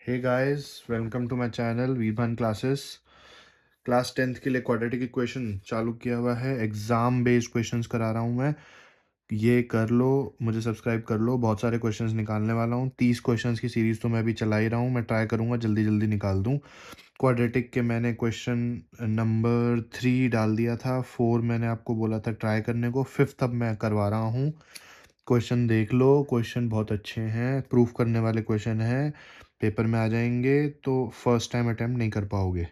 Hey guys, welcome to my channel Vibhan classes. Class 10th के लिए quadratic equation चालू किया हुआ है। एग्ज़ाम बेस्ड क्वेश्चंस करा रहा हूँ मैं। ये कर लो, मुझे सब्सक्राइब कर लो। बहुत सारे क्वेश्चंस निकालने वाला हूँ। 30 क्वेश्चंस की सीरीज़ तो मैं अभी चला ही रहा हूँ। मैं ट्राई करूँगा जल्दी जल्दी निकाल दूँ। क्वाड्रेटिक के मैंने क्वेश्चन नंबर 3 डाल दिया था। 4 मैंने आपको बोला था ट्राई करने को। 5th अब मैं करवा रहा हूँ। क्वेश्चन देख लो, क्वेश्चन बहुत अच्छे हैं, प्रूफ करने वाले क्वेश्चन हैं, पेपर में आ जाएंगे तो फर्स्ट टाइम अटेम्प्ट नहीं कर पाओगे।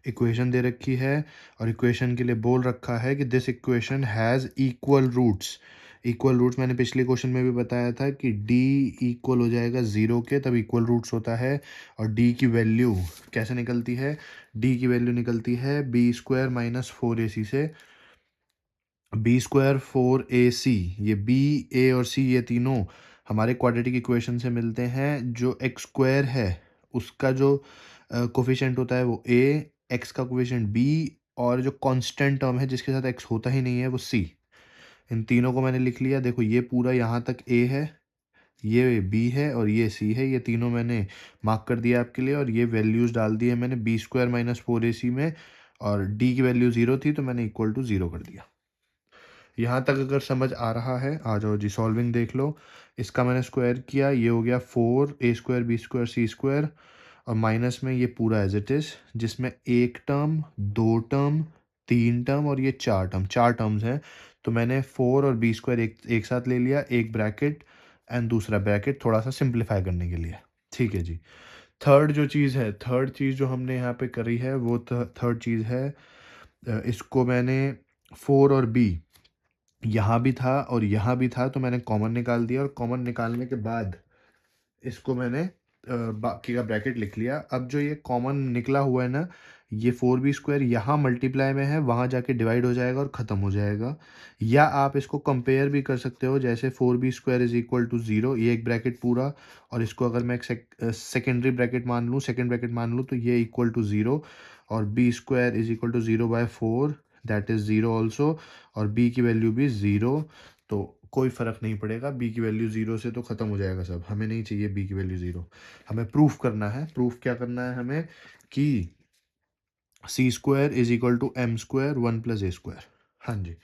इक्वेशन दे रखी है और इक्वेशन के लिए बोल रखा है कि this equation has equal roots. Equal roots मैंने पिछले क्वेश्चन में भी बताया था कि d इक्वल हो जाएगा 0 के, तब इक्वल रूट्स होता है। और d की वैल्यू कैसे निकलती है? d की वैल्यू निकलती है बी स्क्वायर माइनस 4ac से। बी स्क्वायर 4ac, ये b a और c ये तीनों हमारे क्वाड्रेटिक इक्वेशन से मिलते हैं। जो एक्स स्क्वायर है उसका जो कोफिशिएंट होता है वो a, x का कोफिशिएंट b, और जो कांस्टेंट टर्म है जिसके साथ x होता ही नहीं है वो c। इन तीनों को मैंने लिख लिया। देखो ये पूरा यहाँ तक a है, ये b है और ये c है। ये तीनों मैंने मार्क कर दिया आपके लिए और ये वैल्यूज़ डाल दिए मैंने बी स्क्वायर माइनस 4ac में। और d की वैल्यू 0 थी तो मैंने इक्वल टू 0 कर दिया। यहाँ तक अगर समझ आ रहा है आ जाओ जी, सॉल्विंग देख लो। इसका मैंने स्क्वायर किया, ये हो गया 4a square B square C square, और माइनस में ये पूरा एज इट इज़, जिसमें एक टर्म, दो टर्म, तीन टर्म और ये चार टर्म, चार टर्म्स हैं। तो मैंने 4 और बी स्क्वायर एक साथ ले लिया, एक ब्रैकेट एंड दूसरा ब्रैकेट, थोड़ा सा सिंप्लीफाई करने के लिए। ठीक है जी। थर्ड जो चीज़ है, थर्ड चीज़ जो हमने यहाँ पे करी है वो थर्ड चीज़ है, इसको मैंने 4 और b यहाँ भी था और यहाँ भी था तो मैंने कॉमन निकाल दिया, और कॉमन निकालने के बाद इसको मैंने बाकी का ब्रैकेट लिख लिया। अब जो ये कॉमन निकला हुआ है ना, ये 4b स्क्वायर यहाँ मल्टीप्लाई में है, वहाँ जाके डिवाइड हो जाएगा और ख़त्म हो जाएगा। या आप इसको कंपेयर भी कर सकते हो, जैसे 4b square is equal to 0, ये एक ब्रैकेट पूरा, और इसको अगर मैं एक सेकेंडरी ब्रैकेट मान लूँ, सेकेंड ब्रैकेट मान लूँ, तो ये इक्वल टू 0, और b square is equal to 0/4, that is 0 also, और b की वैल्यू भी 0। तो कोई फ़र्क नहीं पड़ेगा, b की वैल्यू 0 से तो ख़त्म हो जाएगा सब। हमें नहीं चाहिए b की वैल्यू 0, हमें प्रूफ करना है। प्रूफ क्या करना है हमें कि C square is equal to M square 1 plus A square. हाँ जी,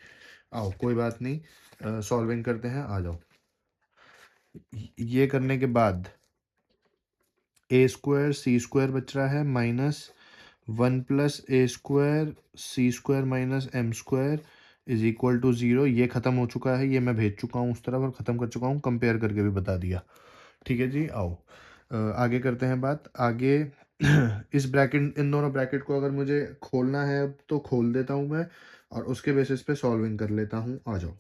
आओ कोई बात नहीं, सॉल्विंग करते हैं, आ जाओ। ये करने के बाद ए स्क्वायर सी स्क्वायर बच रहा है minus 1 plus A square C square minus M square is equal to 0। ये ख़त्म हो चुका है, ये मैं भेज चुका हूँ उस तरफ और ख़त्म कर चुका हूँ, कंपेयर करके भी बता दिया। ठीक है जी, आओ आगे करते हैं बात। आगे इस ब्रैकेट, इन दोनों ब्रैकेट को अगर मुझे खोलना है तो खोल देता हूँ मैं, और उसके बेसिस पे सॉल्विंग कर लेता हूँ। आ जाओ।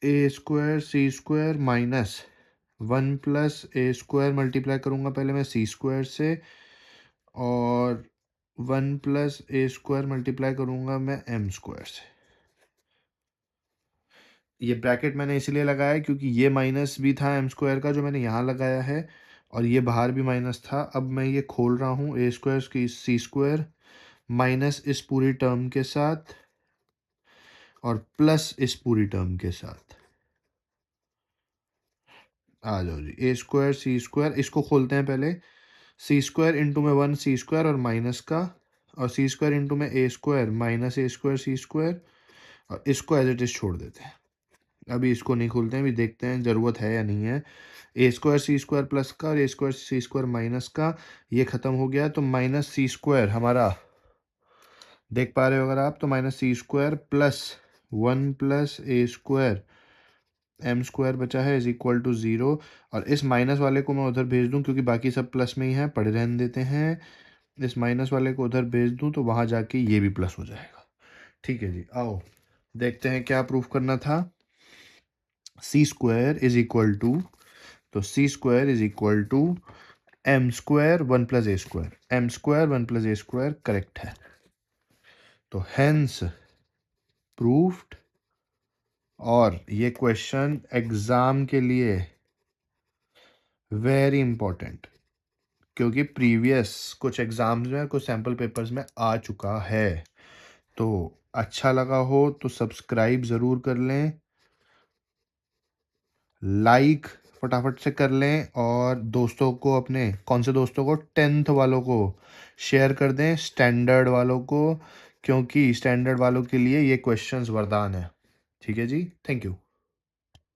ए square C square minus 1 plus A square multiply करूँगा पहले मैं सी स्क्वायर से, और 1 प्लस ए स्क्वायर मल्टीप्लाई करूँगा मैं एम स्क्वायर से। ये ब्रैकेट मैंने इसलिए लगाया है क्योंकि ये माइनस भी था एम स्क्वायर का जो मैंने यहाँ लगाया है, और ये बाहर भी माइनस था। अब मैं ये खोल रहा हूँ, ए स्क्वायर की सी स्क्वायर माइनस इस पूरी टर्म के साथ और प्लस इस पूरी टर्म के साथ। आ जाओ जी, ए स्क्वायर सी स्क्वायर, इसको खोलते हैं पहले। सी स्क्वायर इंटू में 1 सी स्क्वायर और माइनस का, और सी स्क्वायर इंटू में ए स्क्वायर माइनस ए स्क्वायर सी स्क्वायर, और इसको एज इट इज छोड़ देते हैं। अभी इसको नहीं खोलते हैं, अभी देखते हैं ज़रूरत है या नहीं है। ए स्क्वायर सी स्क्वायर प्लस का और ए स्क्वायर सी स्क्वायर माइनस का, ये ख़त्म हो गया। तो माइनस सी स्क्वायर हमारा, देख पा रहे हो अगर आप, तो minus C square plus 1 plus A square M square बचा है इज इक्वल टू 0। और इस माइनस वाले को मैं उधर भेज दूं क्योंकि बाकी सब प्लस में ही है, पड़े रहने देते हैं। इस माइनस वाले को उधर भेज दूं तो वहाँ जाके ये भी प्लस हो जाएगा। ठीक है जी, आओ देखते हैं क्या प्रूफ करना था। C square is equal to, तो C square is equal to M square 1 plus A square, M square 1 plus A square correct है। तो हेंस प्रूफ्ड। और ये क्वेश्चन एग्जाम के लिए वेरी इंपॉर्टेंट, क्योंकि प्रीवियस कुछ एग्जाम्स में, कुछ सैम्पल पेपर्स में आ चुका है। तो अच्छा लगा हो तो सब्सक्राइब ज़रूर कर लें, लाइक फटाफट से कर लें और दोस्तों को, अपने कौन से दोस्तों को, 10th वालों को शेयर कर दें, स्टैंडर्ड वालों को, क्योंकि स्टैंडर्ड वालों के लिए ये क्वेश्चंस वरदान है। ठीक है जी, थैंक यू।